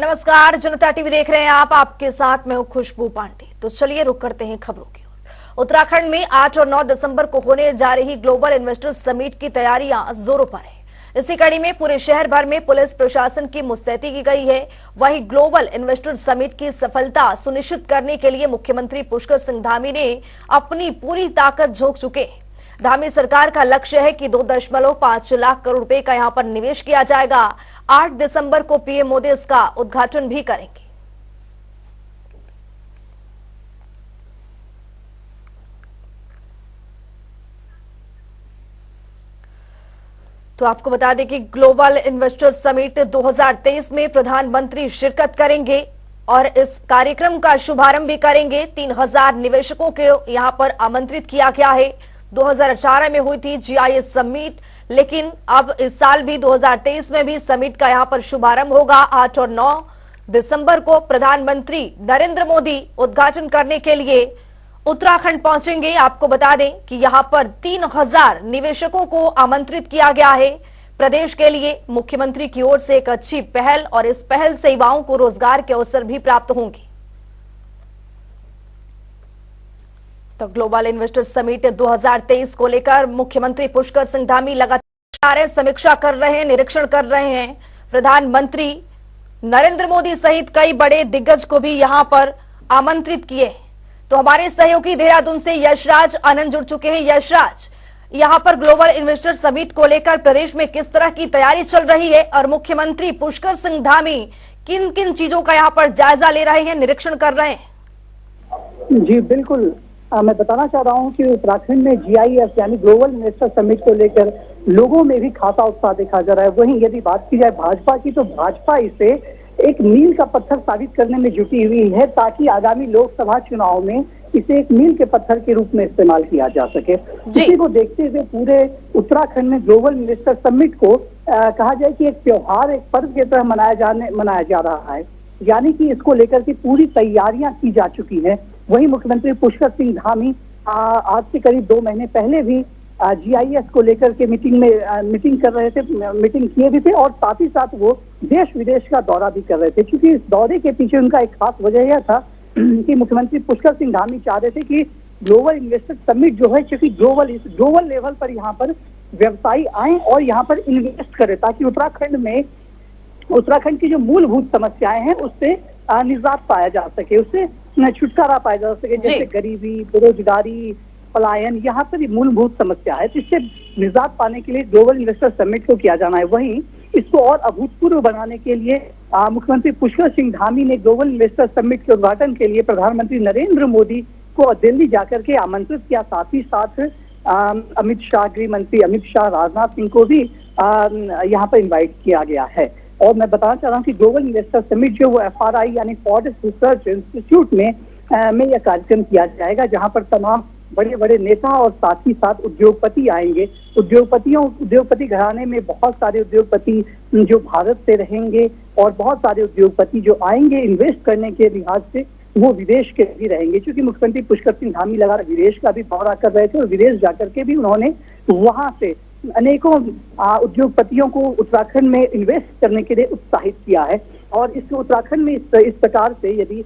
नमस्कार, जनता टीवी देख रहे हैं आप। आपके साथ मैं हूं खुशबू पांडे। तो चलिए रुक करते हैं खबरों की ओर। उत्तराखंड में 8 और 9 दिसंबर को होने जा रही ग्लोबल इन्वेस्टर्स समिट की तैयारियां जोरों पर है। इसी कड़ी में पूरे शहर भर में पुलिस प्रशासन की मुस्तैदी की गई है। वहीं ग्लोबल इन्वेस्टर्स समिट की सफलता सुनिश्चित करने के लिए मुख्यमंत्री पुष्कर सिंह धामी ने अपनी पूरी ताकत झोंक चुके हैं। धामी सरकार का लक्ष्य है कि 2.5 लाख करोड़ रुपए का यहां पर निवेश किया जाएगा। 8 दिसंबर को पीएम मोदी इसका उद्घाटन भी करेंगे। तो आपको बता दें कि ग्लोबल इन्वेस्टर्स समिट 2023 में प्रधानमंत्री शिरकत करेंगे और इस कार्यक्रम का शुभारंभ भी करेंगे। 3000 निवेशकों को यहां पर आमंत्रित किया गया है। 2018 में हुई थी जीआईएस समिट, लेकिन अब इस साल भी 2023 में भी समिट का यहां पर शुभारंभ होगा। 8 और 9 दिसंबर को प्रधानमंत्री नरेंद्र मोदी उद्घाटन करने के लिए उत्तराखंड पहुंचेंगे। आपको बता दें कि यहां पर 3000 निवेशकों को आमंत्रित किया गया है। प्रदेश के लिए मुख्यमंत्री की ओर से एक अच्छी पहल, और इस पहल से युवाओं को रोजगार के अवसर भी प्राप्त होंगे। तो ग्लोबल इन्वेस्टर्स समिट 2023 को लेकर मुख्यमंत्री पुष्कर सिंह धामी लगातार समीक्षा कर रहे हैं, निरीक्षण कर रहे हैं। प्रधानमंत्री नरेंद्र मोदी सहित कई बड़े दिग्गज को भी यहां पर आमंत्रित किए। तो हमारे सहयोगी देहरादून से यशराज आनंद जुड़ चुके हैं। यशराज, यहां पर ग्लोबल इन्वेस्टर्स समिट को लेकर प्रदेश में किस तरह की तैयारी चल रही है और मुख्यमंत्री पुष्कर सिंह धामी किन किन चीजों का यहां पर जायजा ले रहे हैं, निरीक्षण कर रहे हैं? जी बिल्कुल, मैं बताना चाह रहा हूं कि उत्तराखंड में जीआईएस यानी ग्लोबल इन्वेस्टर समिट को लेकर लोगों में भी खासा उत्साह देखा जा रहा है। वहीं यदि बात की जाए भाजपा की, तो भाजपा इसे एक मील का पत्थर साबित करने में जुटी हुई है ताकि आगामी लोकसभा चुनाव में इसे एक मील के पत्थर के रूप में इस्तेमाल किया जा सके। इसी को देखते हुए पूरे उत्तराखंड में ग्लोबल इन्वेस्टर समिट को कहा जाए कि एक त्योहार, एक पर्व की तरह मनाया जा रहा है। यानी कि इसको लेकर के पूरी तैयारियां की जा चुकी है। वहीं मुख्यमंत्री पुष्कर सिंह धामी आज से करीब 2 महीने पहले भी जीआईएस को लेकर के मीटिंग कर रहे थे, मीटिंग किए भी थे, और साथ ही साथ वो देश विदेश का दौरा भी कर रहे थे। क्योंकि इस दौरे के पीछे उनका एक खास वजह यह था कि मुख्यमंत्री पुष्कर सिंह धामी चाह रहे थे कि ग्लोबल इन्वेस्टर समिट जो है, क्योंकि ग्लोबल लेवल पर यहाँ पर व्यवसायी आए और यहाँ पर इन्वेस्ट करें, ताकि उत्तराखंड की जो मूलभूत समस्याएं हैं उससे निजात पाया जा सके, उससे छुटकारा पाया जा सके, जैसे गरीबी, बेरोजगारी, पलायन, यहाँ पर मूलभूत समस्या है। तो इससे निजात पाने के लिए ग्लोबल इन्वेस्टर समिट को किया जाना है। वहीं इसको और अभूतपूर्व बनाने के लिए मुख्यमंत्री पुष्कर सिंह धामी ने ग्लोबल इन्वेस्टर समिट के उद्घाटन के लिए प्रधानमंत्री नरेंद्र मोदी को दिल्ली जाकर के आमंत्रित किया। साथ ही साथ अमित शाह, गृह मंत्री अमित शाह, राजनाथ सिंह को भी यहाँ पर इन्वाइट किया गया है। और मैं बताना चाह रहा हूँ कि ग्लोबल इन्वेस्टर समिट जो वो FRI यानी फोर्टिस रिसर्च इंस्टीट्यूट में यह कार्यक्रम किया जाएगा, जहाँ पर तमाम बड़े बड़े नेता और साथ ही साथ उद्योगपति आएंगे। उद्योगपति घराने में बहुत सारे उद्योगपति जो भारत से रहेंगे, और बहुत सारे उद्योगपति जो आएंगे इन्वेस्ट करने के लिहाज से वो विदेश के भी रहेंगे। क्योंकि मुख्यमंत्री पुष्कर सिंह धामी लगातार विदेश का भी दौरा कर रहे थे, और विदेश जाकर के भी उन्होंने वहां से अनेकों उद्योगपतियों को उत्तराखंड में इन्वेस्ट करने के लिए उत्साहित किया है। और इस उत्तराखंड में इस प्रकार से यदि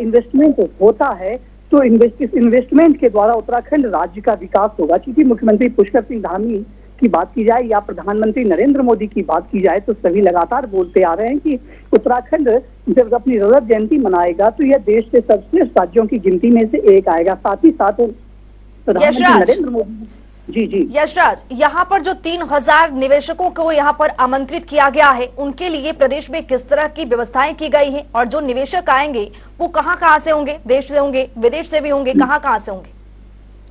इन्वेस्टमेंट होता है तो इन्वेस्टमेंट के द्वारा उत्तराखंड राज्य का विकास होगा। क्योंकि मुख्यमंत्री पुष्कर सिंह धामी की बात की जाए या प्रधानमंत्री नरेंद्र मोदी की बात की जाए, तो सभी लगातार बोलते आ रहे हैं कि उत्तराखंड जब अपनी रजत जयंती मनाएगा तो यह देश के सबसे राज्यों की गिनती में से एक आएगा। साथ ही साथ प्रधानमंत्री नरेंद्र मोदी जी यशराज, यहाँ पर जो 3000 निवेशकों को यहाँ पर आमंत्रित किया गया है, उनके लिए प्रदेश में किस तरह की व्यवस्थाएं की गई हैं, और जो निवेशक आएंगे वो कहाँ से होंगे? देश से होंगे, विदेश से भी होंगे, कहाँ से होंगे?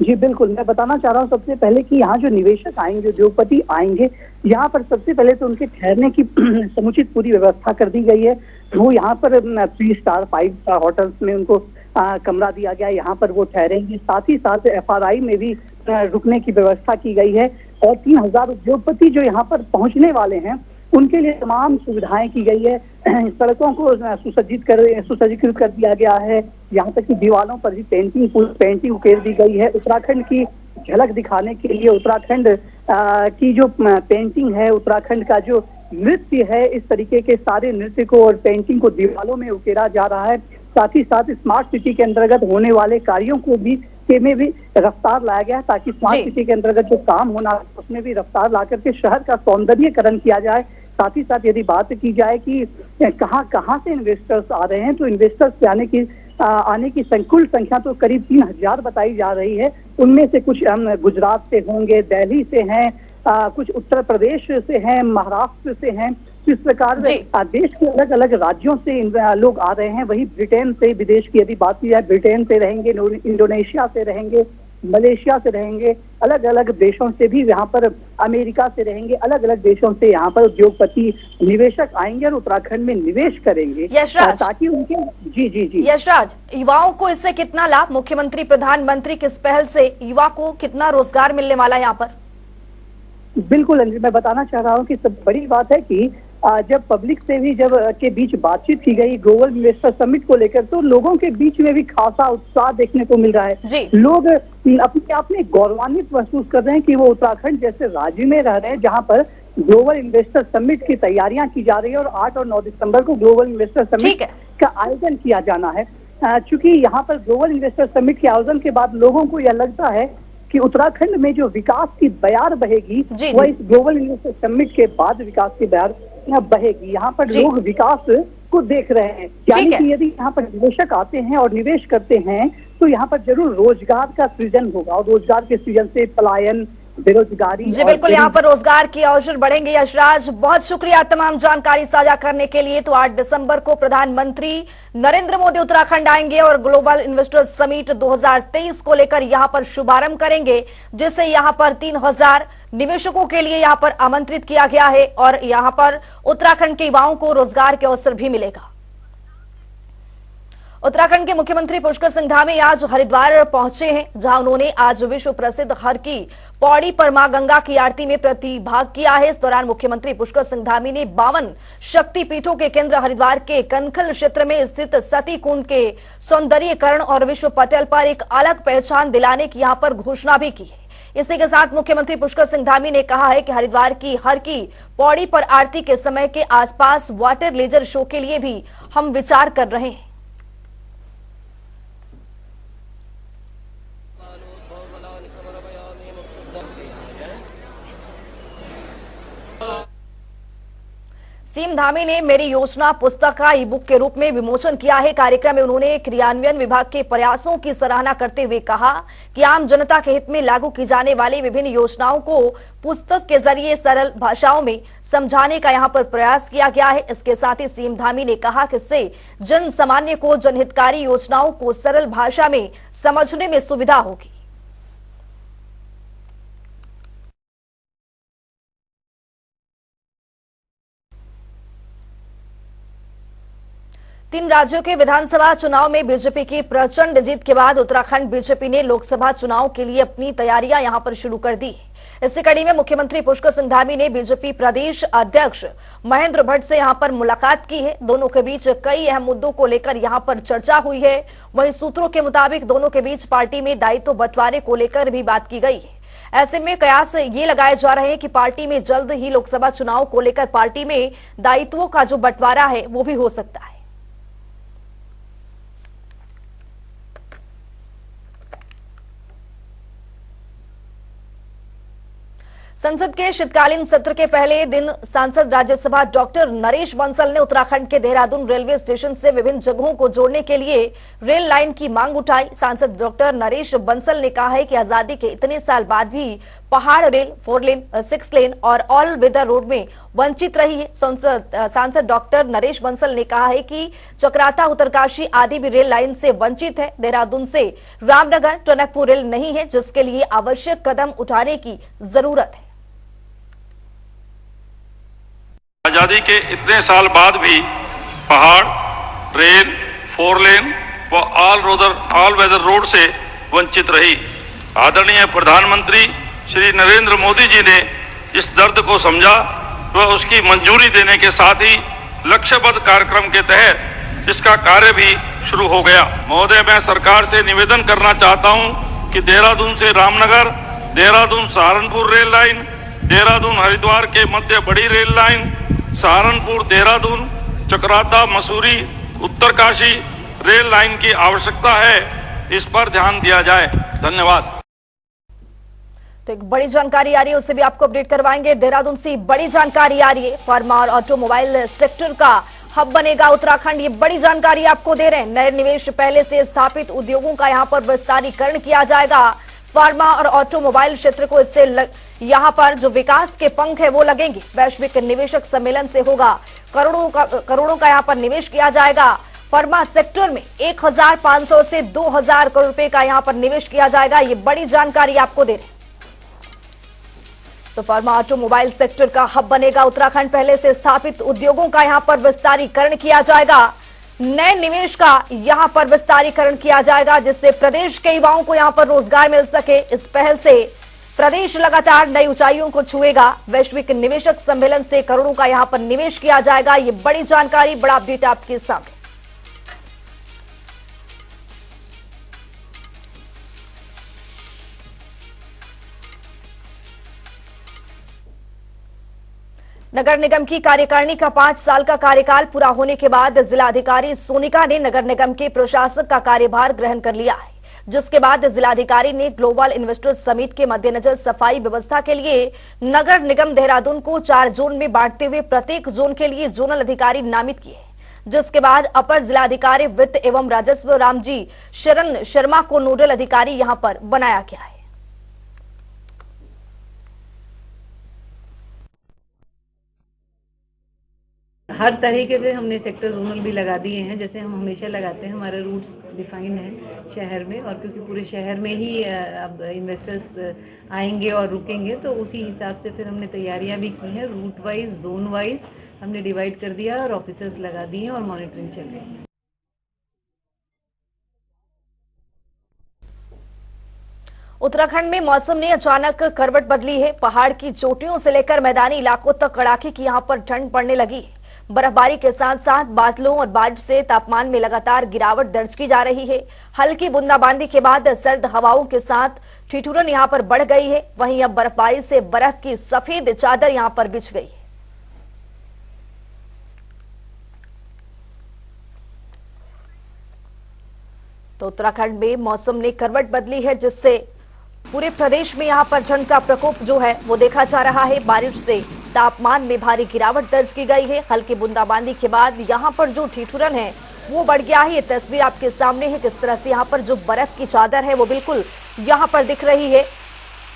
जी बिल्कुल, मैं बताना चाह रहा हूँ सबसे पहले कि यहाँ जो निवेशक आएंगे, उद्योगपति आएंगे, यहाँ पर सबसे पहले तो उनके ठहरने की समुचित पूरी व्यवस्था कर दी गई है। वो यहाँ पर 3 स्टार 5 स्टार होटल्स में उनको कमरा दिया गया है, यहाँ पर वो ठहरेंगे। साथ ही साथ FRI में भी रुकने की व्यवस्था की गई है, और 3000 उद्योगपति जो यहाँ पर पहुंचने वाले हैं उनके लिए तमाम सुविधाएं की गई है। सड़कों को सुसज्जित कर दिया गया है, यहाँ तक कि दीवारों पर भी पेंटिंग उकेर दी गई है। उत्तराखंड की झलक दिखाने के लिए उत्तराखंड की जो पेंटिंग है, उत्तराखंड का जो नृत्य है, इस तरीके के सारे नृत्य को और पेंटिंग को दीवारों में उकेरा जा रहा है। साथ ही साथ स्मार्ट सिटी के अंतर्गत होने वाले कार्यों को भी में भी रफ्तार लाया गया है, ताकि स्मार्ट सिटी के अंतर्गत जो काम होना है उसमें भी रफ्तार ला करके शहर का सौंदर्यीकरण किया जाए। साथ ही साथ यदि बात की जाए कि कहाँ से इन्वेस्टर्स आ रहे हैं, तो इन्वेस्टर्स के आने की कुल संख्या तो करीब 3000 बताई जा रही है। उनमें से कुछ गुजरात से होंगे, दिल्ली से हैं, कुछ उत्तर प्रदेश से हैं, महाराष्ट्र से हैं। इस प्रकार देश के अलग अलग राज्यों से लोग आ रहे हैं। वही ब्रिटेन से, विदेश की यदि बात की जाए, ब्रिटेन से रहेंगे, इंडोनेशिया से रहेंगे, मलेशिया से रहेंगे, अलग अलग देशों से भी यहाँ पर, अमेरिका से रहेंगे, अलग अलग देशों से यहाँ पर उद्योगपति निवेशक आएंगे और उत्तराखंड में निवेश करेंगे, ताकि उनके जी यशराज, युवाओं को इससे कितना लाभ, मुख्यमंत्री प्रधानमंत्री किस पहल से युवा को कितना रोजगार मिलने वाला है यहाँ पर? बिल्कुल अंजलि, मैं बताना चाह रहा हूँ कि सब बड़ी बात है कि जब पब्लिक से भी के बीच बातचीत की गई ग्लोबल इन्वेस्टर समिट को लेकर, तो लोगों के बीच में भी खासा उत्साह देखने को मिल रहा है। लोग अपने आप में गौरवान्वित महसूस कर रहे हैं कि वो उत्तराखंड जैसे राज्य में रह रहे हैं जहां पर ग्लोबल इन्वेस्टर समिट की तैयारियां की जा रही है और 8 और 9 दिसंबर को ग्लोबल इन्वेस्टर समिट का आयोजन किया जाना है। चूंकि यहाँ पर ग्लोबल इन्वेस्टर समिट के आयोजन के बाद लोगों को यह लगता है कि उत्तराखंड में जो विकास की बयार बहेगी वह इस ग्लोबल इन्वेस्टर समिट के बाद विकास की बयार बहेगी। यहाँ पर लोग विकास को देख रहे हैं, यानी कि यदि यहाँ पर निवेशक आते हैं और निवेश करते हैं तो यहाँ पर जरूर रोजगार का सृजन होगा और रोजगार के सृजन से पलायन, बेरोजगारी जी बिल्कुल, यहाँ पर रोजगार के अवसर बढ़ेंगे। यशराज, बहुत शुक्रिया तमाम जानकारी साझा करने के लिए। तो 8 दिसंबर को प्रधानमंत्री नरेंद्र मोदी उत्तराखंड आएंगे और ग्लोबल इन्वेस्टर समिट 2023 को लेकर यहाँ पर शुभारंभ करेंगे, जिससे यहाँ पर 3000 निवेशकों के लिए यहाँ पर आमंत्रित किया गया है और यहाँ पर उत्तराखंड के युवाओं को रोजगार के अवसर भी मिलेगा। उत्तराखंड के मुख्यमंत्री पुष्कर सिंह धामी आज हरिद्वार पहुंचे हैं, जहां उन्होंने आज विश्व प्रसिद्ध हर की पौड़ी पर मां गंगा की आरती में प्रतिभाग किया है। इस दौरान मुख्यमंत्री पुष्कर सिंह धामी ने 52 शक्ति पीठों के केंद्र हरिद्वार के कनखल क्षेत्र में स्थित सती कुंड के सौंदर्यीकरण और विश्व पटल पर एक अलग पहचान दिलाने की यहाँ पर घोषणा भी की है। इसी के साथ मुख्यमंत्री पुष्कर सिंह धामी ने कहा है कि हरिद्वार की हर की पौड़ी पर आरती के समय के आसपास वाटर लेजर शो के लिए भी हम विचार कर रहे हैं। सीएम धामी ने मेरी योजना पुस्तक का ई बुक के रूप में विमोचन किया है। कार्यक्रम में उन्होंने क्रियान्वयन विभाग के प्रयासों की सराहना करते हुए कहा कि आम जनता के हित में लागू की जाने वाली विभिन्न योजनाओं को पुस्तक के जरिए सरल भाषाओं में समझाने का यहाँ पर प्रयास किया गया है। इसके साथ ही सीएम धामी ने कहा कि इससे जन सामान्य को जनहितकारी योजनाओं को सरल भाषा में समझने में सुविधा होगी। तीन राज्यों के विधानसभा चुनाव में बीजेपी की प्रचंड जीत के बाद उत्तराखंड बीजेपी ने लोकसभा चुनाव के लिए अपनी तैयारियां यहां पर शुरू कर दी है। इसी कड़ी में मुख्यमंत्री पुष्कर सिंह धामी ने बीजेपी प्रदेश अध्यक्ष महेंद्र भट्ट से यहां पर मुलाकात की है। दोनों के बीच कई अहम मुद्दों को लेकर यहां पर चर्चा हुई है। वहीं सूत्रों के मुताबिक दोनों के बीच पार्टी में दायित्व बंटवारे को लेकर भी बात की गई है। ऐसे में कयास ये लगाए जा रहे हैं कि पार्टी में जल्द ही लोकसभा चुनाव को लेकर पार्टी में दायित्वों का जो बंटवारा है वो भी हो सकता है। संसद के शीतकालीन सत्र के पहले दिन सांसद राज्यसभा डॉक्टर नरेश बंसल ने उत्तराखंड के देहरादून रेलवे स्टेशन से विभिन्न जगहों को जोड़ने के लिए रेल लाइन की मांग उठाई। सांसद डॉक्टर नरेश बंसल ने कहा है कि आजादी के इतने साल बाद भी पहाड़ रेल 4 लेन 6 लेन और ऑल वेदर रोड में वंचित रही है। सांसद डॉक्टर नरेश बंसल ने कहा है कि चक्राता उत्तरकाशी आदि भी रेल लाइन से वंचित है। देहरादून से रामनगर टनकपुर रेल नहीं है, जिसके लिए आवश्यक कदम उठाने की जरूरत है। आजादी के इतने साल बाद भी पहाड़ रेल 4 लेन व ऑल वेदर रोड से वंचित रही। आदरणीय प्रधानमंत्री श्री नरेंद्र मोदी जी ने इस दर्द को समझा व उसकी मंजूरी देने के साथ ही लक्ष्यबद्ध कार्यक्रम के तहत इसका कार्य भी शुरू हो गया। महोदय, मैं सरकार से निवेदन करना चाहता हूं कि देहरादून से रामनगर, देहरादून सहारनपुर रेल लाइन, देहरादून हरिद्वार के मध्य बड़ी rail line, Saharanpur Dehradun Chakrata Mussoorie Uttarkashi rail line की आवश्यकता है, इस पर ध्यान दिया जाए। धन्यवाद। तो एक बड़ी जानकारी आ रही है, उससे भी आपको अपडेट करवाएंगे। देहरादून से बड़ी जानकारी आ रही है, फार्मा और ऑटोमोबाइल सेक्टर का हब बनेगा उत्तराखंड। ये बड़ी जानकारी आपको दे रहे हैं। नए निवेश पहले से स्थापित उद्योगों का यहां पर विस्तारीकरण किया जाएगा। फार्मा और ऑटोमोबाइल क्षेत्र को इससे यहां पर जो विकास के पंख है वो लगेंगे। वैश्विक निवेशक सम्मेलन से होगा करोड़ों का यहां पर निवेश किया जाएगा। फार्मा सेक्टर में 1500 से 2000 करोड़ रुपए का यहां पर निवेश किया जाएगा। ये बड़ी जानकारी आपको दे रहे हैं। तो फार्मा ऑटोमोबाइल सेक्टर का हब बनेगा उत्तराखंड। पहले से स्थापित उद्योगों का यहां पर विस्तारीकरण किया जाएगा। नए निवेश का यहां पर विस्तारीकरण किया जाएगा, जिससे प्रदेश के युवाओं को यहां पर रोजगार मिल सके। इस पहल से प्रदेश लगातार नई ऊंचाइयों को छुएगा। वैश्विक निवेशक सम्मेलन से करोड़ों का यहां पर निवेश किया जाएगा। ये बड़ी जानकारी, बड़ा अपडेट आपके सामने। नगर निगम की कार्यकारिणी का 5 साल का कार्यकाल पूरा होने के बाद जिलाधिकारी सोनिका ने नगर निगम के प्रशासक का कार्यभार ग्रहण कर लिया है, जिसके बाद जिलाधिकारी ने ग्लोबल इन्वेस्टर समिट के मद्देनजर सफाई व्यवस्था के लिए नगर निगम देहरादून को 4 जोन में बांटते हुए प्रत्येक जोन के लिए जोनल अधिकारी नामित किए, जिसके बाद अपर जिलाधिकारी वित्त एवं राजस्व रामजी शरण शर्मा को नोडल अधिकारी यहां पर बनाया गया है। हर तरीके से हमने सेक्टर जोनल भी लगा दिए हैं, जैसे हम हमेशा लगाते हैं। हमारा रूट्स डिफाइन है शहर में, और क्योंकि पूरे शहर में ही अब इन्वेस्टर्स आएंगे और रुकेंगे, तो उसी हिसाब से फिर हमने तैयारियां भी की हैं। रूट वाइज, जोन वाइज हमने डिवाइड कर दिया और ऑफिसर्स लगा दिए और मॉनिटरिंग चल रही है। उत्तराखंड में मौसम ने अचानक करवट बदली है। पहाड़ की चोटियों से लेकर मैदानी इलाकों तक कड़ाके की यहां पर ठंड पड़ने लगी है। बर्फबारी के साथ साथ बादलों और बारिश से तापमान में लगातार गिरावट दर्ज की जा रही है। हल्की बूंदाबांदी के बाद सर्द हवाओं के साथ ठिठुरन यहां पर बढ़ गई है। वहीं अब बर्फबारी से बर्फ की सफेद चादर यहां पर बिछ गई है। तो उत्तराखंड में मौसम ने करवट बदली है, जिससे पूरे प्रदेश में यहां पर ठंड का प्रकोप जो है वो देखा जा रहा है। बारिश से तापमान में भारी गिरावट दर्ज की गई है। हल्की बूंदाबांदी के बाद यहां पर जो ठिठुरन है वो बढ़ गया है। ये तस्वीर आपके सामने है, किस तरह से यहां पर जो बर्फ की चादर है वो बिल्कुल यहां पर दिख रही है।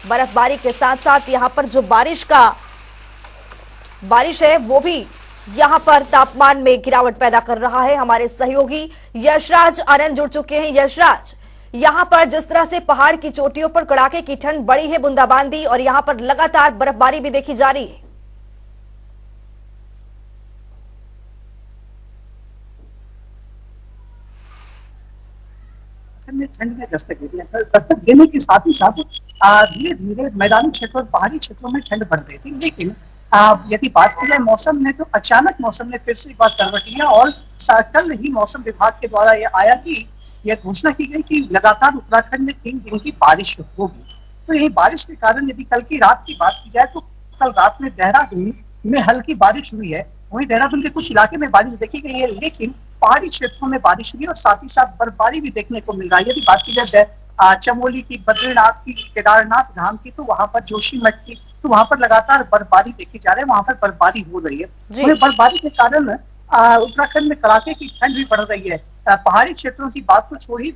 बर्फबारी के साथ साथ यहां पर जो बारिश है वो भी यहां पर तापमान में गिरावट पैदा कर रहा है। हमारे सहयोगी यशराज आनंद जुड़ चुके हैं। यशराज, यहां पर जिस तरह से पहाड़ की चोटियों पर कड़ाके की ठंड बढ़ी है, बूंदाबांदी और यहां पर लगातार बर्फबारी भी देखी जा रही है। ठंड में दस्तक देने के साथ ही साथ धीरे धीरे मैदानी क्षेत्रों और पहाड़ी क्षेत्रों में ठंड बढ़ रही थी। लेकिन यदि बात की जाए मौसम में, तो अचानक मौसम ने फिर से एक बार करवट लिया और कल ही मौसम विभाग के द्वारा यह आया कि यह घोषणा की गई कि लगातार उत्तराखंड में 3 दिन की बारिश होगी। तो यही बारिश के कारण यदि कल की रात की बात की जाए, तो कल रात में देहरादून में हल्की बारिश हुई है। वहीं देहरादून के कुछ इलाके में बारिश देखी गई है, लेकिन पहाड़ी क्षेत्रों में बारिश हुई और साथ ही साथ बर्फबारी भी देखने को मिल रहा है। यदि बात की जाए चमोली की, बद्रीनाथ की, केदारनाथ धाम की, तो वहां पर जोशीमठ की, तो वहां पर लगातार बर्फबारी देखी जा रही है। वहां पर बर्फबारी हो रही है। बर्फबारी के कारण उत्तराखंड में कड़ाके की ठंड भी बढ़ रही है। पहाड़ी क्षेत्रों की बात तो छोड़ ही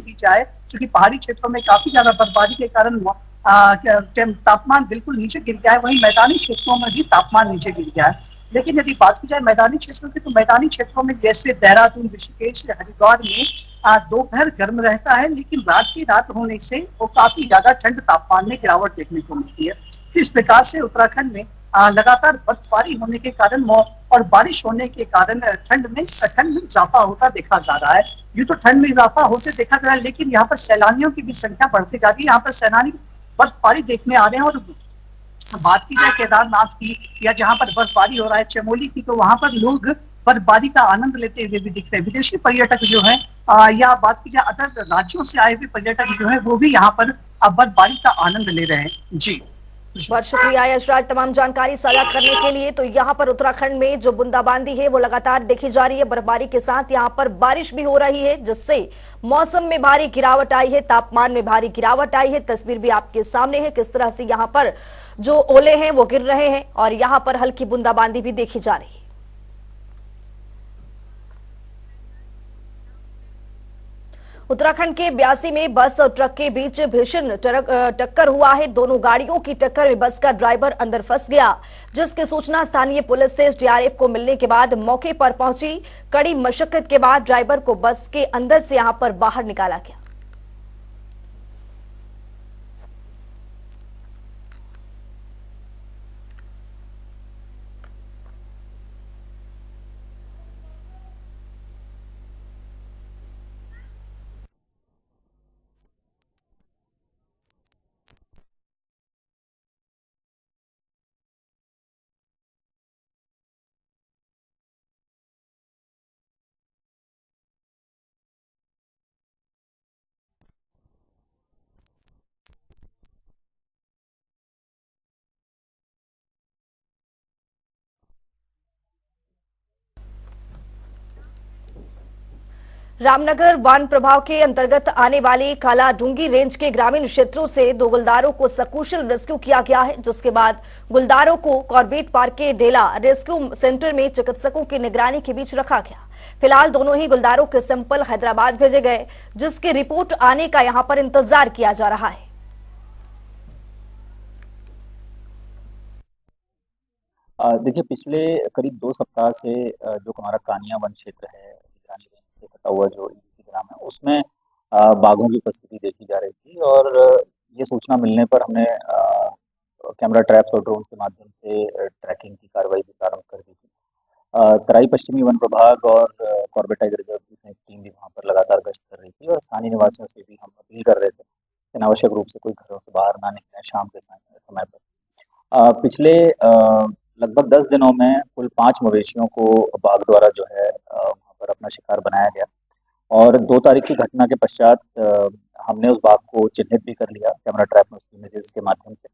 दी जाए, क्योंकि पहाड़ी क्षेत्रों में काफी ज्यादा बर्फबारी के कारण तापमान बिल्कुल नीचे गिर गया है। वहीं मैदानी क्षेत्रों में भी तापमान नीचे गिर गया है। लेकिन यदि बात की जाए मैदानी क्षेत्रों की, तो मैदानी क्षेत्रों में जैसे देहरादून, ऋषिकेश, हरिद्वार में दोपहर गर्म रहता है, लेकिन रात की रात होने से वो काफी ज्यादा ठंड तापमान में गिरावट देखने को मिलती है। इस प्रकार से उत्तराखंड में लगातार बर्फबारी होने के कारण और बारिश होने के कारण ठंड में इजाफा होता देखा जा रहा है। यूँ तो ठंड में इजाफा होते देखा जा रहा है, लेकिन यहाँ पर सैलानियों की भी संख्या बढ़ती जा रही है। यहाँ पर सैलानी बर्फबारी देखने आ रहे हैं। और बात की जाए केदारनाथ की, या जहाँ पर बर्फबारी हो रहा है चमोली की, तो वहां पर लोग बर्फबारी का आनंद लेते हुए भी दिख रहे हैं। विदेशी पर्यटक जो है या बात की जाए अदर राज्यों से आए हुए पर्यटक जो है, वो भी यहाँ पर बर्फबारी का आनंद ले रहे हैं। जी बहुत शुक्रिया यशराज तमाम जानकारी साझा करने के लिए। तो यहाँ पर उत्तराखंड में जो बूंदाबांदी है वो लगातार देखी जा रही है। बर्फबारी के साथ यहाँ पर बारिश भी हो रही है, जिससे मौसम में भारी गिरावट आई है, तापमान में भारी गिरावट आई है। तस्वीर भी आपके सामने है किस तरह से यहाँ पर जो ओले हैं वो गिर रहे हैं और यहाँ पर हल्की बूंदाबांदी भी देखी जा रही है। उत्तराखंड के ब्यासी में बस और ट्रक के बीच भीषण टक्कर हुआ है। दोनों गाड़ियों की टक्कर में बस का ड्राइवर अंदर फंस गया, जिसकी सूचना स्थानीय पुलिस से एसडीआरएफ को मिलने के बाद मौके पर पहुंची। कड़ी मशक्कत के बाद ड्राइवर को बस के अंदर से यहां पर बाहर निकाला गया। रामनगर वन प्रभाग के अंतर्गत आने वाली काला डूंगी रेंज के ग्रामीण क्षेत्रों से 2 गुलदारों को सकुशल रेस्क्यू किया गया है, जिसके बाद गुलदारों को कॉर्बेट पार्क के डेला रेस्क्यू सेंटर में चिकित्सकों की निगरानी के बीच रखा गया। फिलहाल दोनों ही गुलदारों के सैंपल हैदराबाद भेजे गए, जिसकी रिपोर्ट आने का यहां पर इंतजार किया जा रहा है। देखिए, पिछले करीब 2 सप्ताह से जो हमारा कानिया वन क्षेत्र है, ईरानी रेंज से सटा हुआ जो ईसी ग्राम है, उसमें बाघों की उपस्थिति देखी जा रही थी और ये सूचना मिलने पर हमने कैमरा ट्रैप्स और ड्रोन के माध्यम से ट्रैकिंग की कार्रवाई भी प्रारंभ कर दी थी। तराई पश्चिमी वन प्रभाग और कॉर्बेट टाइगर रिजर्व की संयुक्त टीम भी वहाँ पर लगातार गश्त कर रही थी और स्थानीय निवासियों से भी हम अपील कर रहे थे कि अनावश्यक रूप से कोई घरों से बाहर ना निकले शाम के समय पर। पिछले लगभग 10 दिनों में कुल 5 मवेशियों को बाघ द्वारा जो है वहाँ पर अपना शिकार बनाया गया और 2 तारीख की घटना के पश्चात हमने उस बाघ को चिन्हित भी कर लिया कैमरा ट्रैप में उसकी इमेजेस के माध्यम से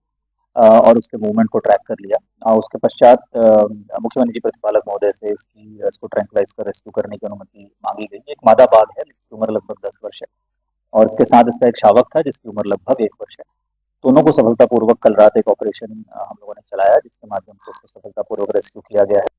और उसके मूवमेंट को ट्रैक कर लिया। उसके पश्चात मुख्य वन्यजीव प्रतिपालक महोदय से इसको ट्रैंक्विलाइज कर रेस्क्यू करने की अनुमति मांगी गई। एक मादा बाघ है जिसकी उम्र लगभग 10 वर्ष है और इसके साथ इसका एक शावक था जिसकी उम्र लगभग 1 वर्ष है। दोनों को सफलतापूर्वक कल रात एक ऑपरेशन हम लोगों ने चलाया जिसके माध्यम से उसको सफलतापूर्वक रेस्क्यू किया गया है।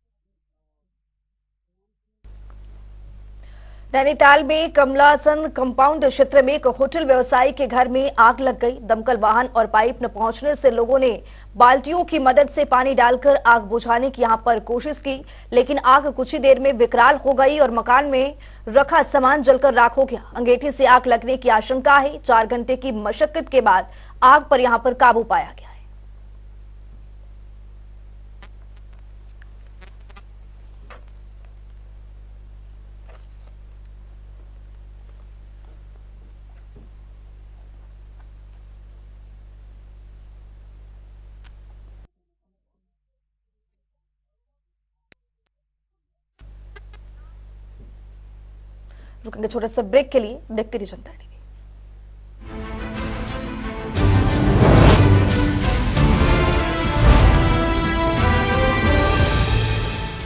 नैनीताल में कमलासन कंपाउंड क्षेत्र में एक होटल व्यवसायी के घर में आग लग गई। दमकल वाहन और पाइप न पहुंचने से लोगों ने बाल्टियों की मदद से पानी डालकर आग बुझाने की यहां पर कोशिश की, लेकिन आग कुछ ही देर में विकराल हो गई और मकान में रखा सामान जलकर राख हो गया। अंगीठी से आग लगने की आशंका है। 4 घंटे की मशक्कत के बाद आग पर यहां पर काबू पाया गया है। रुकेंगे छोटे से ब्रेक के लिए, देखते रहिए जनता।